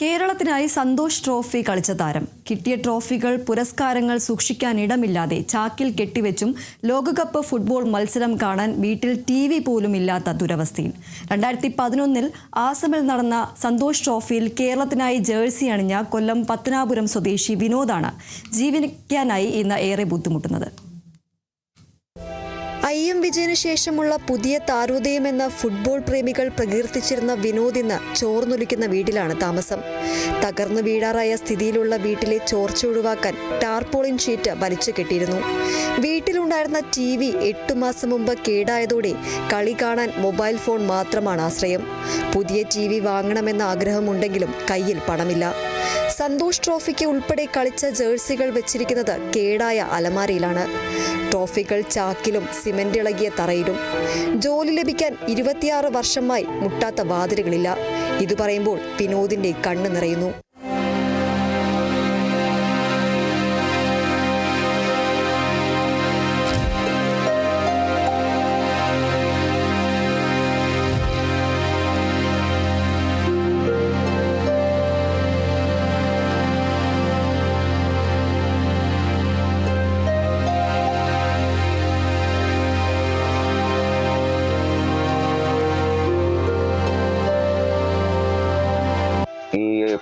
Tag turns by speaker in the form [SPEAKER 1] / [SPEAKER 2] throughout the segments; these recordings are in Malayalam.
[SPEAKER 1] കേരളത്തിനായി സന്തോഷ് ട്രോഫി കളിച്ച താരം കിട്ടിയ ട്രോഫികൾ പുരസ്കാരങ്ങൾ സൂക്ഷിക്കാനിടമില്ലാതെ ചാക്കിൽ കെട്ടിവെച്ചും ലോകകപ്പ് ഫുട്ബോൾ മത്സരം കാണാൻ വീട്ടിൽ TV പോലും ഇല്ലാത്ത ദുരവസ്ഥയിൽ 2011 ആസമിൽ നടന്ന സന്തോഷ് ട്രോഫിയിൽ കേരളത്തിനായി ജേഴ്സി അണിഞ്ഞ കൊല്ലം പത്തനാപുരം സ്വദേശി വിനോദാണ് ജീവിക്കാനായി ഇന്ന് ഏറെ ബുദ്ധിമുട്ടുന്നത്.
[SPEAKER 2] IM വിജയന് ശേഷമുള്ള പുതിയ താരോദയമെന്ന ഫുട്ബോൾ പ്രേമികൾ പ്രകീർത്തിച്ചിരുന്ന വിനോദ് ഇന്ന് ചോർന്നൊലിക്കുന്ന വീട്ടിലാണ് താമസം. തകർന്നു വീഴാറായ സ്ഥിതിയിലുള്ള വീട്ടിലെ ചോർച്ച ഒഴിവാക്കാൻ ടാർപോളിൻ ഷീറ്റ് വലിച്ചു കെട്ടിയിരുന്നു. വീട്ടിലുണ്ടായിരുന്ന TV 8 മാസം മുമ്പ് കേടായതോടെ കളി കാണാൻ മൊബൈൽ ഫോൺ മാത്രമാണ് ആശ്രയം. പുതിയ TV വാങ്ങണമെന്ന ആഗ്രഹമുണ്ടെങ്കിലും കയ്യിൽ പണമില്ല. സന്തോഷ് ട്രോഫിക്ക് ഉൾപ്പെടെ കളിച്ച ജേഴ്സികൾ വെച്ചിരിക്കുന്നത് കേടായ അലമാരയിലാണ്. ട്രോഫികൾ ചാക്കിലും സിമന്റ് ഇളകിയ തറയിലും. ജോലി ലഭിക്കാൻ 26 വർഷമായി മുട്ടാത്ത വാതിലുകളില്ല. ഇത് പറയുമ്പോൾ വിനോദിന്റെ കണ്ണ് നിറയുന്നു.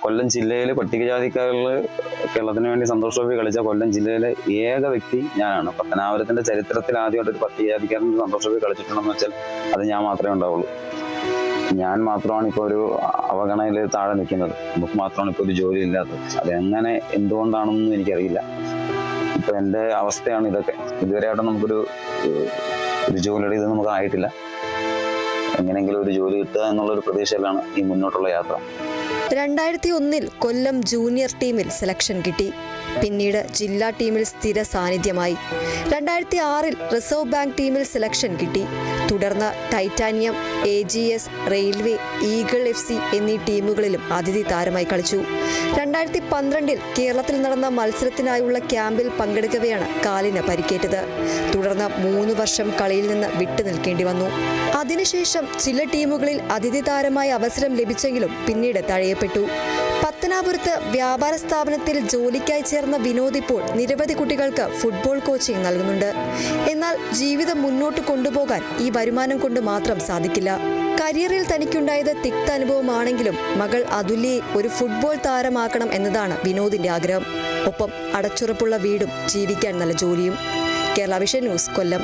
[SPEAKER 3] കൊല്ലം ജില്ലയിലെ പട്ടികജാതിക്കാരിൽ കേരളത്തിന് വേണ്ടി സന്തോഷ് ട്രോഫി കളിച്ച കൊല്ലം ജില്ലയിലെ ഏക വ്യക്തി ഞാനാണ്. പത്തനാപുരത്തിന്റെ ചരിത്രത്തിൽ ആദ്യമായിട്ട് ഒരു പട്ടികജാതിക്കാരൻ സന്തോഷ് ട്രോഫി കളിച്ചിട്ടുണ്ടെന്ന് വെച്ചാൽ അത് ഞാൻ മാത്രമേ ഉണ്ടാവുള്ളൂ. ഞാൻ മാത്രമാണ് ഇപ്പോൾ ഒരു അവഗണനയിൽ താഴെ നിൽക്കുന്നത്. നമുക്ക് മാത്രമാണ് ഇപ്പോൾ ഒരു ജോലി ഇല്ലാത്തത്. അതെങ്ങനെ എന്തുകൊണ്ടാണെന്നൊന്നും എനിക്കറിയില്ല. ഇപ്പൊ എൻ്റെ അവസ്ഥയാണ് ഇതൊക്കെ. ഇതുവരെയായിട്ടും നമുക്കൊരു ജോലിയുടെ ഇത് നമുക്ക് ആയിട്ടില്ല. എങ്ങനെയെങ്കിലും ഒരു ജോലി കിട്ടുക എന്നുള്ളൊരു പ്രതീക്ഷയിലാണ് ഈ മുന്നോട്ടുള്ള യാത്ര.
[SPEAKER 2] 2001 കൊല്ലം ജൂനിയർ ടീമിൽ സെലക്ഷൻ കിട്ടി. പിന്നീട് ജില്ലാ ടീമിൽ സ്ഥിര സാന്നിധ്യമായി. 2006 റിസർവ് ബാങ്ക് ടീമിൽ സെലക്ഷൻ കിട്ടി. തുടർന്ന് titanium, AGS, railway, eagle FC എന്നീ ടീമുകളിലും അതിഥി താരമായി കളിച്ചു. 2012 കേരളത്തിൽ നടന്ന മത്സരത്തിനായുള്ള ക്യാമ്പിൽ പങ്കെടുക്കവെയാണ് കാലിന് പരിക്കേറ്റത്. തുടർന്ന് 3 വർഷം കളിയിൽ നിന്ന് വിട്ടുനിൽക്കേണ്ടി വന്നു. അതിനുശേഷം ചില ടീമുകളിൽ അതിഥി താരമായി അവസരം ലഭിച്ചെങ്കിലും പിന്നീട് തഴയപ്പെട്ടു. പത്തനാപുരത്ത് വ്യാപാര സ്ഥാപനത്തിൽ ജോലിക്കായി ചേർന്ന വിനോദ് ഇപ്പോൾ നിരവധി കുട്ടികൾക്ക് ഫുട്ബോൾ കോച്ചിങ് നൽകുന്നുണ്ട്. എന്നാൽ ജീവിതം മുന്നോട്ട് കൊണ്ടുപോകാൻ ഈ വരുമാനം കൊണ്ട് മാത്രം സാധിക്കില്ല. കരിയറിൽ തനിക്കുണ്ടായത് തിക്ത അനുഭവമാണെങ്കിലും മകൾ അതുല്യയെ ഒരു ഫുട്ബോൾ താരമാക്കണം എന്നതാണ് വിനോദിന്റെ ആഗ്രഹം. ഒപ്പം അടച്ചുറപ്പുള്ള വീടും ജീവിക്കാൻ നല്ല ജോലിയും. കേരള വിഷൻ ന്യൂസ്, കൊല്ലം.